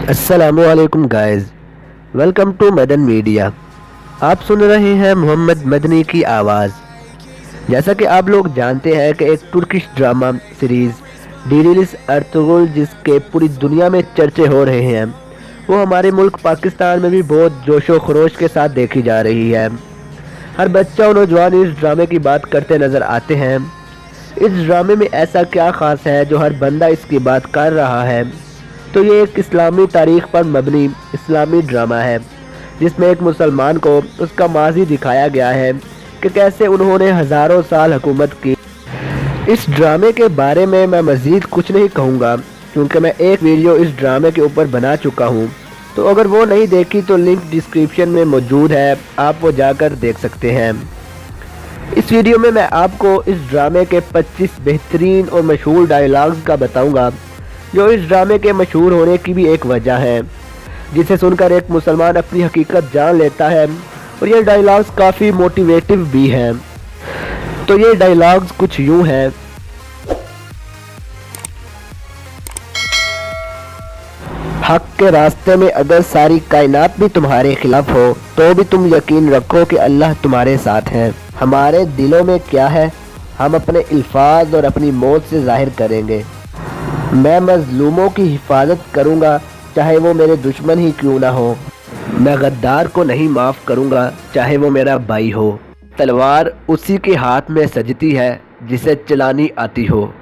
अस्सलामुअलैकुम guys, welcome to Madan media. आप सुन रहे हैं मोहम्मद मदनी की आवाज़। जैसा कि आप लोग जानते हैं कि एक तुर्किश ड्रामा सीरीज़ डीरिलिस अर्तुगरुल जिसके पूरी दुनिया में चर्चे हो रहे हैं, वो हमारे मुल्क पाकिस्तान में भी बहुत जोशो खरोश के साथ देखी जा रही है। हर बच्चा और नौजवान इस ड्रामे की बात करते नज़र आते हैं। इस ड्रामे में ऐसा क्या ख़ास है जो हर बंदा इसकी बात कर रहा है? तो ये एक इस्लामी तारीख़ पर मबनी इस्लामी ड्रामा है जिसमें एक मुसलमान को उसका माजी दिखाया गया है कि कैसे उन्होंने हज़ारों साल हुकूमत की। इस ड्रामे के बारे में मैं मज़ीद कुछ नहीं कहूँगा क्योंकि मैं एक वीडियो इस ड्रामे के ऊपर बना चुका हूँ, तो अगर वो नहीं देखी तो लिंक डिस्क्रिप्शन में मौजूद है, आप वो जाकर देख सकते हैं। इस वीडियो में मैं आपको इस ड्रामे के 25 बेहतरीन और मशहूर डायलॉग्स का बताऊँगा जो इस ड्रामे के मशहूर होने की भी एक वजह है, जिसे सुनकर एक मुसलमान अपनी हकीकत जान लेता है। और ये डायलॉग्स काफ़ी मोटिवेटिव भी हैं। तो ये डायलॉग्स कुछ यूँ हैं। हक के रास्ते में अगर सारी कायनात भी तुम्हारे खिलाफ हो तो भी तुम यकीन रखो कि अल्लाह तुम्हारे साथ है। हमारे दिलों में क्या है हम अपने अल्फाज और अपनी मौत से जाहिर करेंगे। मैं मज़लूमों की हिफाजत करूँगा चाहे वो मेरे दुश्मन ही क्यों ना हो। मैं गद्दार को नहीं माफ़ करूँगा चाहे वो मेरा भाई हो। तलवार उसी के हाथ में सजती है जिसे चलानी आती हो।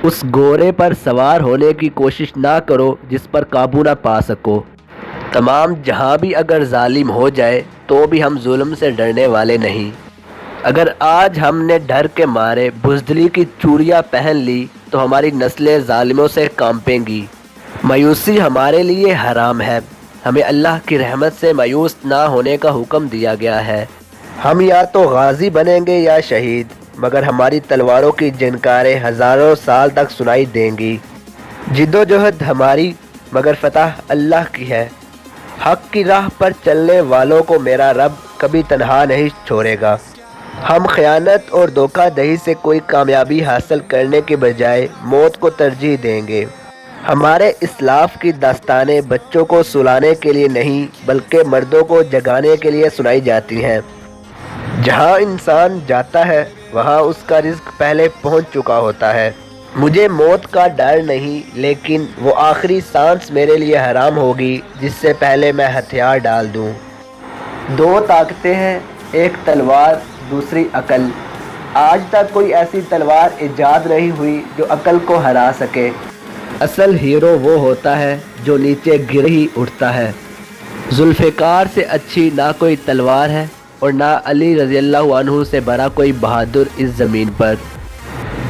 उस घोड़े पर सवार होने की कोशिश ना करो जिस पर काबू ना पा सको। तमाम जहाँ भी अगर जालिम हो जाए तो भी हम जुल्म से डरने वाले नहीं। अगर आज हमने डर के मारे बुज़दिली की चूड़ियाँ पहन ली तो हमारी नस्लें जालिमों से कांपेंगी। मायूसी हमारे लिए हराम है। हमें अल्लाह की रहमत से मायूस ना होने का हुक्म दिया गया है। हम या तो गाजी बनेंगे या शहीद, मगर हमारी तलवारों की झनकारें हज़ारों साल तक सुनाई देंगी। जिद्दोजहद हमारी मगर फतह अल्लाह की है। हक़ की राह पर चलने वालों को मेरा रब कभी तन्हा नहीं छोड़ेगा। हम खयानत और धोखाधड़ी से कोई कामयाबी हासिल करने के बजाय मौत को तरजीह देंगे। हमारे इस्लाफ की दास्तानें बच्चों को सुलाने के लिए नहीं बल्कि मर्दों को जगाने के लिए सुनाई जाती हैं। जहाँ इंसान जाता है वहाँ उसका रिज़्क पहले पहुँच चुका होता है। मुझे मौत का डर नहीं, लेकिन वो आखिरी सांस मेरे लिए हराम होगी जिससे पहले मैं हथियार डाल दूँ। दो ताकतें हैं, एक तलवार दूसरी अकल। आज तक कोई ऐसी तलवार इजाद नहीं हुई जो अकल को हरा सके। असल हीरो वो होता है जो नीचे गिर ही उठता है। जुल्फ़िकार से अच्छी ना कोई तलवार है और ना अली रज़ी अल्लाह अन्हु से बड़ा कोई बहादुर इस ज़मीन पर।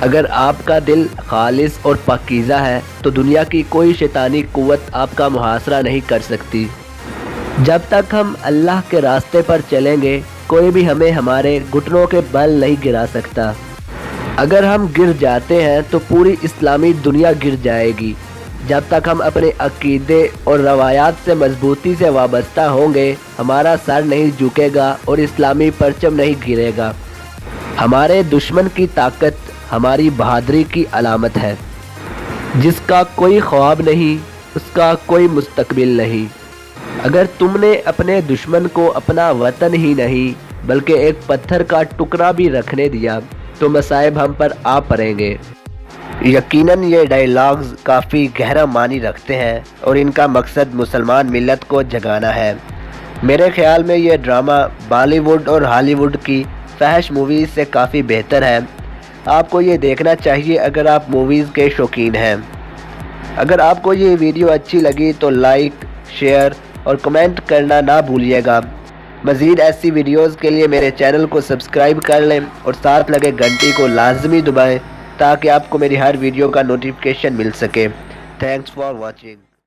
अगर आपका दिल खालिस और पाकीज़ा है तो दुनिया की कोई शैतानी कुव्वत आपका मुहासरा नहीं कर सकती। जब तक हम अल्लाह के रास्ते पर चलेंगे कोई भी हमें हमारे घुटनों के बल नहीं गिरा सकता। अगर हम गिर जाते हैं तो पूरी इस्लामी दुनिया गिर जाएगी। जब तक हम अपने अकीदे और रवायात से मजबूती से वाबस्ता होंगे हमारा सर नहीं झुकेगा और इस्लामी परचम नहीं गिरेगा। हमारे दुश्मन की ताकत हमारी बहादुरी की अलामत है। जिसका कोई ख्वाब नहीं उसका कोई मुस्तकबिल नहीं। अगर तुमने अपने दुश्मन को अपना वतन ही नहीं बल्कि एक पत्थर का टुकड़ा भी रखने दिया तो मसाइब हम पर आ पड़ेंगे। यकीनन ये डायलॉग्स काफ़ी गहरा मानी रखते हैं और इनका मकसद मुसलमान मिलत को जगाना है। मेरे ख्याल में ये ड्रामा बॉलीवुड और हॉलीवुड की फहश मूवीज़ से काफ़ी बेहतर है। आपको ये देखना चाहिए अगर आप मूवीज़ के शौकीन हैं। अगर आपको ये वीडियो अच्छी लगी तो लाइक, शेयर और कमेंट करना ना भूलिएगा। मज़ीद ऐसी वीडियोज़ के लिए मेरे चैनल को सब्सक्राइब कर लें और साथ लगे घंटी को लाजमी दबाएं ताकि आपको मेरी हर वीडियो का नोटिफिकेशन मिल सके। Thanks for watching.